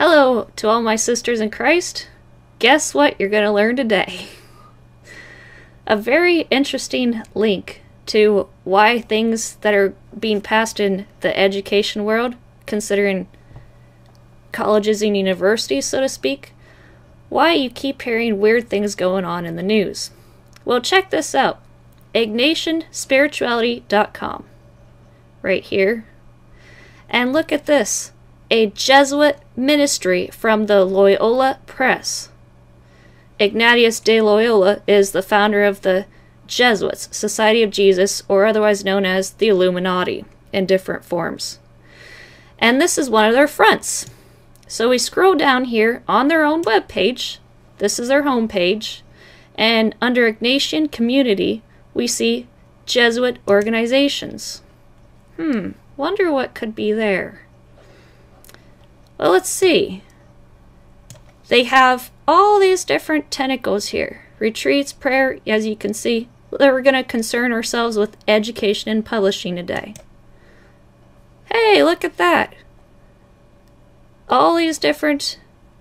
Hello to all my sisters in Christ. Guess what you're going to learn today? A very interesting link to why things that are being passed in the education world, considering colleges and universities, so to speak, why you keep hearing weird things going on in the news. Well, check this out. IgnatianSpirituality.com. Right here. And look at this. A Jesuit ministry from the Loyola Press. Ignatius de Loyola is the founder of the Jesuits, Society of Jesus, or otherwise known as the Illuminati, in different forms. And this is one of their fronts. So we scroll down here on their own webpage. This is their homepage. And under Ignatian Community, we see Jesuit organizations. Wonder what could be there. Well, let's see. They have all these different tentacles here. Retreats, prayer, as you can see. We're going to concern ourselves with education and publishing today. Hey, look at that. All these different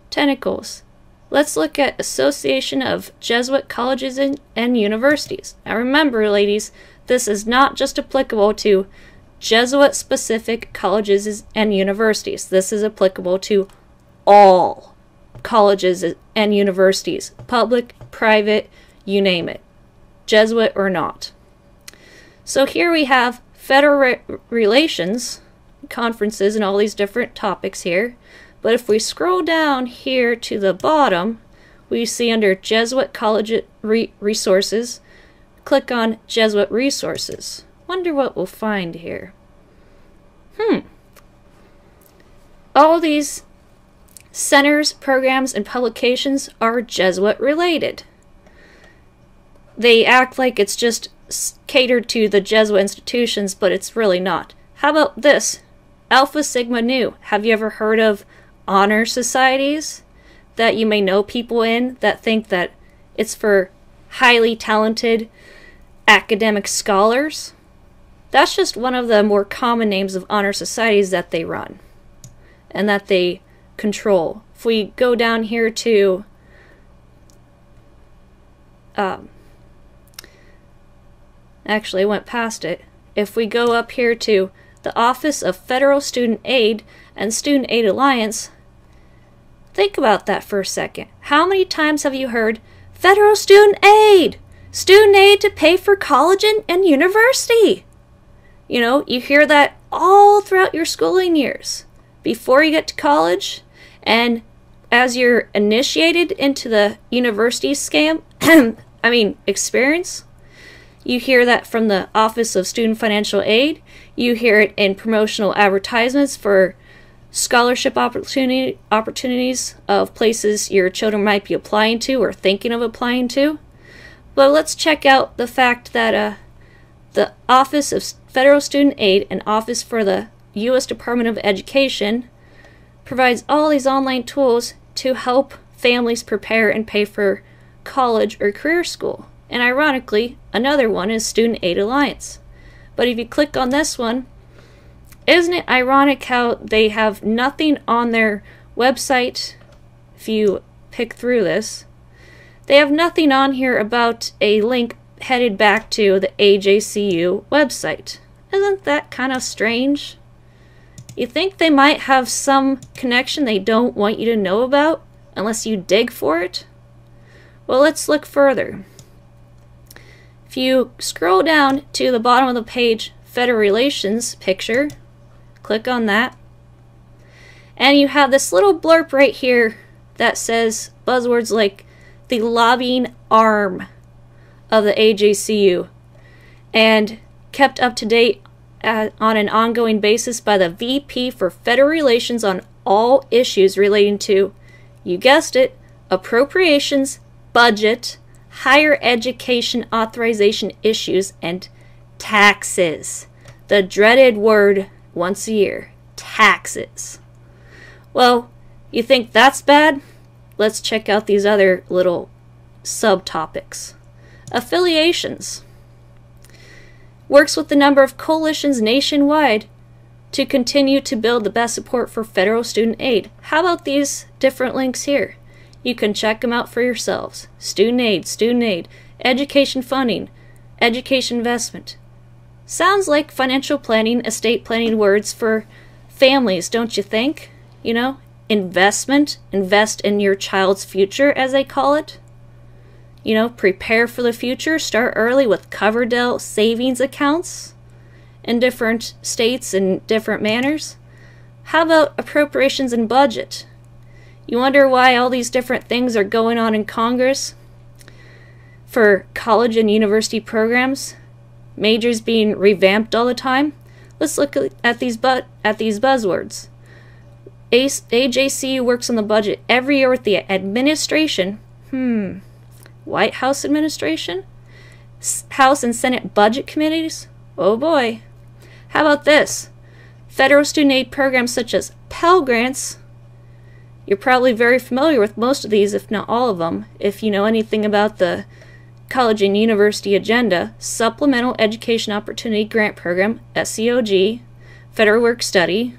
tentacles. Let's look at Association of Jesuit Colleges and Universities. Now remember, ladies, this is not just applicable to Jesuit-specific colleges and universities. This is applicable to all colleges and universities. Public, private, you name it. Jesuit or not. So here we have federal relations, conferences, and all these different topics here. But if we scroll down here to the bottom, we see under Jesuit College Resources, click on Jesuit Resources. Wonder what we'll find here. All these centers, programs, and publications are Jesuit related. They act like it's just catered to the Jesuit institutions, but it's really not. How about this? Alpha Sigma Nu. Have you ever heard of honor societies that you may know people in that think that it's for highly talented academic scholars? That's just one of the more common names of honor societies that they run and that they control. If we go down here to actually I went past it. If we go up here to the Office of Federal Student Aid and Student Aid Alliance, think about that for a second. How many times have you heard Federal Student Aid? Student aid to pay for college and university. You know, you hear that all throughout your schooling years. Before you get to college, and as you're initiated into the university scam, experience, you hear that from the Office of Student Financial Aid. You hear it in promotional advertisements for scholarship opportunities of places your children might be applying to or thinking of applying to. But let's check out the fact that the Office of Federal Student Aid and Office for the U.S. Department of Education provides all these online tools to help families prepare and pay for college or career school. And ironically, another one is Student Aid Alliance. But if you click on this one, isn't it ironic how they have nothing on their website? If you pick through this, they have nothing on here about a link headed back to the AJCU website. Isn't that kind of strange? You think they might have some connection they don't want you to know about unless you dig for it? Well, let's look further. If you scroll down to the bottom of the page, Federal Relations picture, click on that, and you have this little blurb right here that says buzzwords like the lobbying arm of the AJCU, and kept up to date on an ongoing basis by the VP for Federal Relations on all issues relating to, you guessed it, appropriations, budget, higher education authorization issues, and taxes. The dreaded word once a year, taxes. Well, you think that's bad? Let's check out these other little subtopics. Affiliations. Works with a number of coalitions nationwide to continue to build the best support for federal student aid. How about these different links here? You can check them out for yourselves. Student aid, education funding, education investment. Sounds like financial planning, estate planning words for families, don't you think? You know, investment, invest in your child's future, as they call it. You know, prepare for the future, start early with Coverdell savings accounts in different states and different manners. How about appropriations and budget? You wonder why all these different things are going on in Congress for college and university programs? Majors being revamped all the time. Let's look at these buzzwords. AJCU works on the budget every year with the administration. White House administration? House and Senate budget committees? Oh boy. How about this? Federal student aid programs such as Pell Grants. You're probably very familiar with most of these, if not all of them, if you know anything about the College and University Agenda, Supplemental Education Opportunity Grant Program, SEOG, Federal Work Study,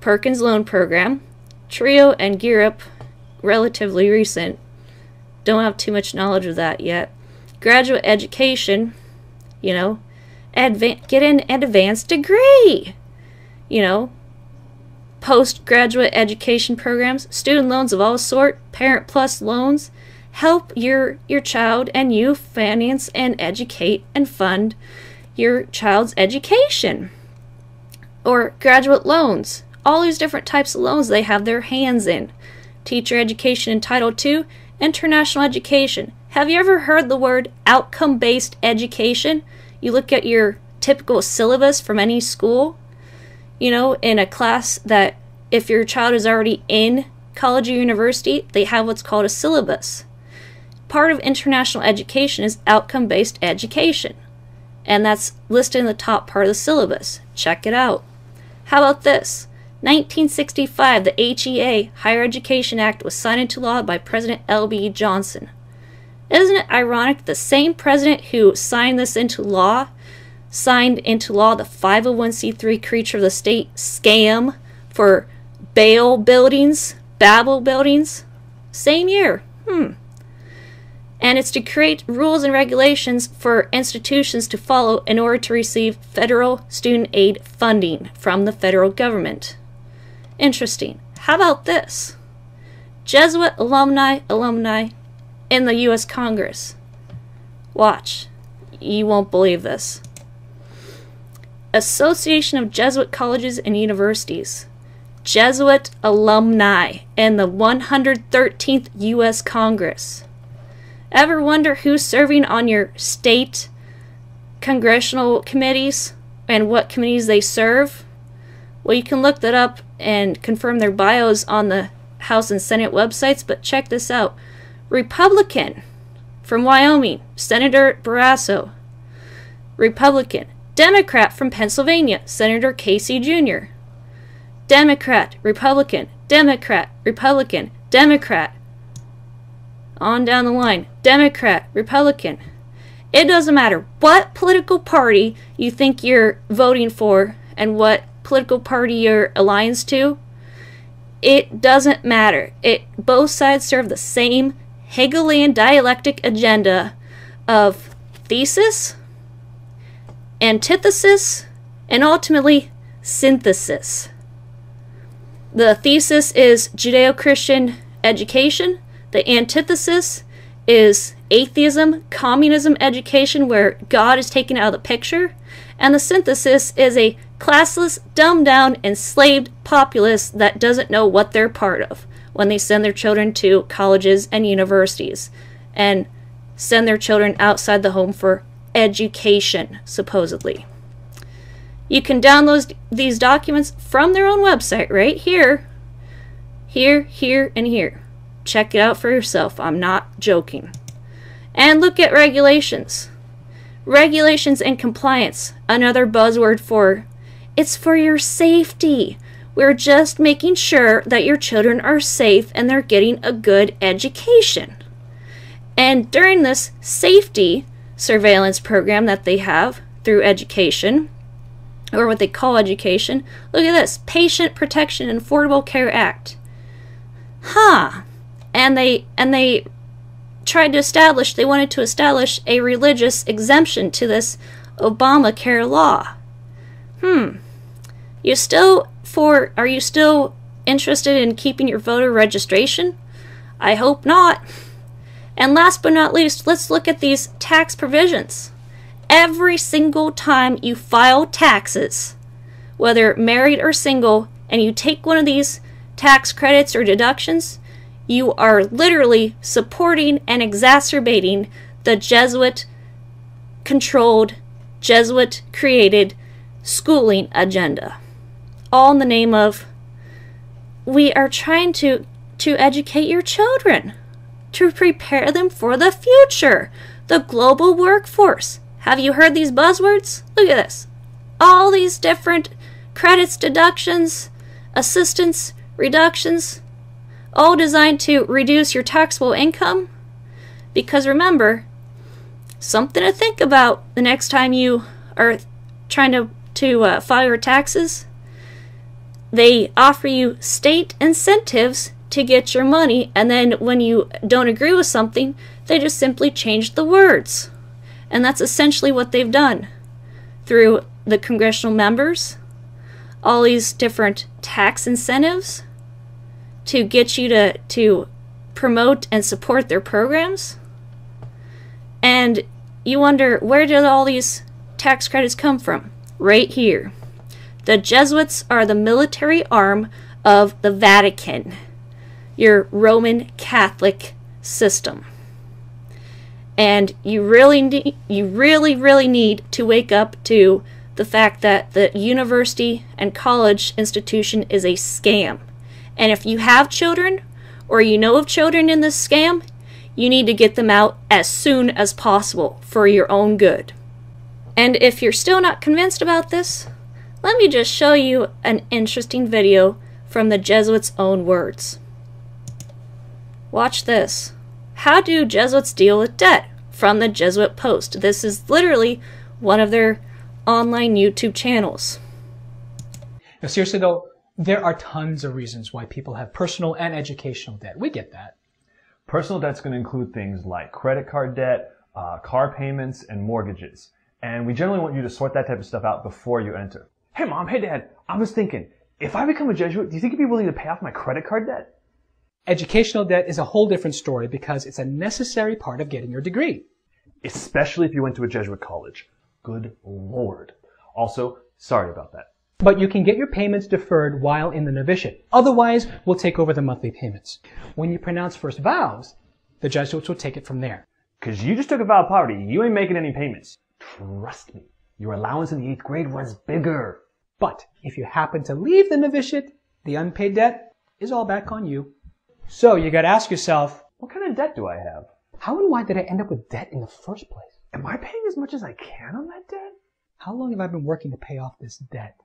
Perkins Loan Program, TRIO and Gear Up, relatively recent. Don't have too much knowledge of that yet. Graduate education, you know, get an advanced degree, you know, postgraduate education programs, student loans of all sort, Parent Plus loans. Help your child and you finance and educate and fund your child's education. Or graduate loans. All these different types of loans they have their hands in. Teacher education in Title II, international education. Have you ever heard the word outcome-based education? You look at your typical syllabus from any school, you know, in a class that if your child is already in college or university, they have what's called a syllabus. Part of international education is outcome-based education, and that's listed in the top part of the syllabus. Check it out. How about this? 1965, the HEA, Higher Education Act, was signed into law by President L.B. Johnson. Isn't it ironic the same president who signed this into law signed into law the 501c3 creature of the state scam for Babel buildings? Same year. And it's to create rules and regulations for institutions to follow in order to receive federal student aid funding from the federal government. Interesting. How about this? Jesuit alumni in the U.S. Congress. Watch. You won't believe this. Association of Jesuit Colleges and Universities. Jesuit alumni in the 113th U.S. Congress. Ever wonder who's serving on your state congressional committees and what committees they serve? Well, you can look that up and confirm their bios on the House and Senate websites, but check this out. Republican from Wyoming, Senator Barrasso. Republican. Democrat from Pennsylvania, Senator Casey Jr. Democrat, Republican, Democrat, Republican, Democrat. On down the line. Democrat, Republican. It doesn't matter what political party you think you're voting for and what political party you're aligned to. It doesn't matter. Both sides serve the same Hegelian dialectic agenda of thesis, antithesis, and ultimately synthesis. The thesis is Judeo-Christian education. The antithesis is atheism, communism education where God is taken out of the picture. And the synthesis is a classless, dumbed-down, enslaved populace that doesn't know what they're part of when they send their children to colleges and universities and send their children outside the home for education, supposedly. You can download these documents from their own website right here. Here, and here. Check it out for yourself. I'm not joking. And look at regulations. Regulations and compliance. Another buzzword for it's for your safety. We're just making sure that your children are safe and they're getting a good education. And during this safety surveillance program that they have through education, or what they call education. Look at this, Patient Protection and Affordable Care Act. And they tried to establish, they wanted to establish a religious exemption to this Obamacare law. Are you still interested in keeping your voter registration? I hope not. And last but not least, let's look at these tax provisions. Every single time you file taxes, whether married or single, and you take one of these tax credits or deductions, you are literally supporting and exacerbating the Jesuit-controlled, Jesuit-created schooling agenda. All in the name of, we are trying to educate your children, to prepare them for the future, the global workforce. Have you heard these buzzwords? Look at this. All these different credits, deductions, assistance, reductions, all designed to reduce your taxable income. Because remember, something to think about the next time you are trying to file your taxes. They offer you state incentives to get your money, and then when you don't agree with something, they just simply change the words. And that's essentially what they've done through the congressional members, all these different tax incentives to get you to promote and support their programs. And you wonder, where did all these tax credits come from? Right here. The Jesuits are the military arm of the Vatican, your Roman Catholic system. And you really need to wake up to the fact that the university and college institution is a scam. And if you have children, or you know of children in this scam, you need to get them out as soon as possible for your own good. And if you're still not convinced about this, let me just show you an interesting video from the Jesuits' own words. Watch this. How do Jesuits deal with debt? From the Jesuit Post. This is literally one of their online YouTube channels. Now seriously though, there are tons of reasons why people have personal and educational debt. We get that. Personal debt's going to include things like credit card debt, car payments, and mortgages. And we generally want you to sort that type of stuff out before you enter. Hey mom, hey dad, I was thinking, if I become a Jesuit, do you think you'd be willing to pay off my credit card debt? Educational debt is a whole different story because it's a necessary part of getting your degree. Especially if you went to a Jesuit college. Good Lord. Also, sorry about that. But you can get your payments deferred while in the novitiate. Otherwise, we'll take over the monthly payments. When you pronounce first vows, the Jesuits will take it from there. Because you just took a vow of poverty, you ain't making any payments. Trust me, your allowance in the 8th grade was bigger. But if you happen to leave the novitiate, the unpaid debt is all back on you. So you gotta ask yourself, what kind of debt do I have? How and why did I end up with debt in the first place? Am I paying as much as I can on that debt? How long have I been working to pay off this debt?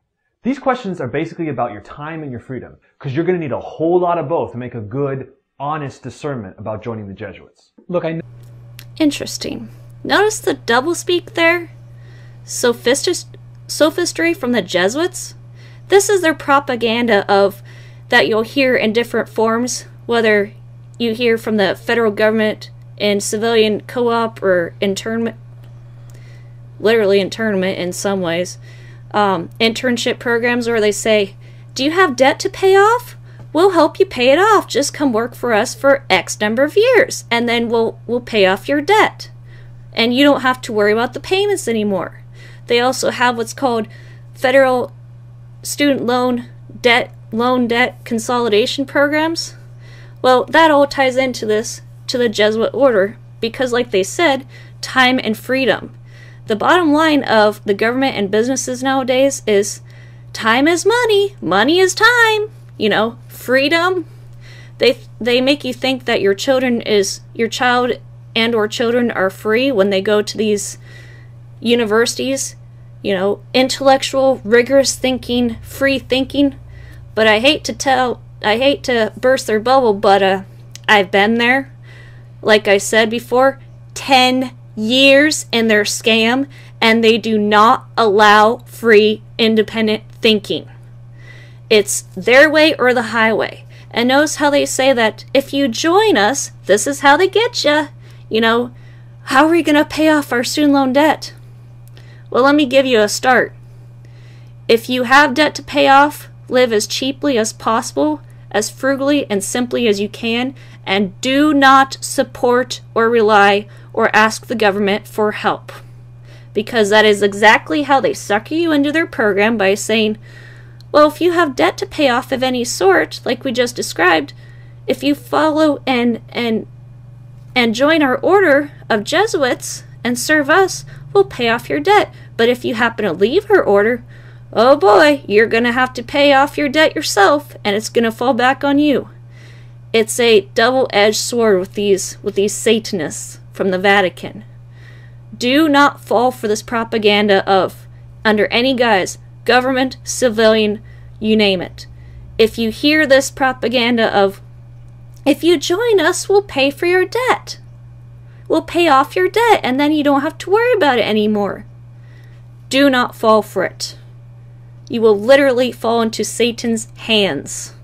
These questions are basically about your time and your freedom, because you're going to need a whole lot of both to make a good, honest discernment about joining the Jesuits. Look, I know. Interesting. Notice the doublespeak there? Sophistry from the Jesuits? This is their propaganda of that you'll hear in different forms, whether you hear from the federal government in civilian co-op or internment, literally internment in some ways, internship programs where they say, do you have debt to pay off? We'll help you pay it off. Just come work for us for X number of years, and then we'll pay off your debt. And you don't have to worry about the payments anymore. They also have what's called federal student loan debt consolidation programs. Well, that all ties into this, to the Jesuit order, because like they said, time and freedom. The bottom line of the government and businesses nowadays is time is money, money is time. You know, freedom. They make you think that your child and or children are free when they go to these universities, you know, intellectual, rigorous thinking, free thinking. But I hate to burst their bubble, but I've been there. Like I said before, 10 years in their scam, and they do not allow free, independent thinking. It's their way or the highway. And notice how they say that if you join us, this is how they get you. You know, how are we going to pay off our student loan debt? Well, let me give you a start. If you have debt to pay off, live as cheaply as possible, as frugally and simply as you can, and do not support or rely or ask the government for help. Because that is exactly how they sucker you into their program by saying, well, if you have debt to pay off of any sort, like we just described, if you follow and join our order of Jesuits and serve us, we'll pay off your debt. But if you happen to leave our order, oh boy, you're going to have to pay off your debt yourself, and it's going to fall back on you. It's a double-edged sword with these Satanists from the Vatican. Do not fall for this propaganda of, under any guise, government, civilian, you name it. If you hear this propaganda of, if you join us, we'll pay for your debt. We'll pay off your debt, and then you don't have to worry about it anymore. Do not fall for it. You will literally fall into Satan's hands.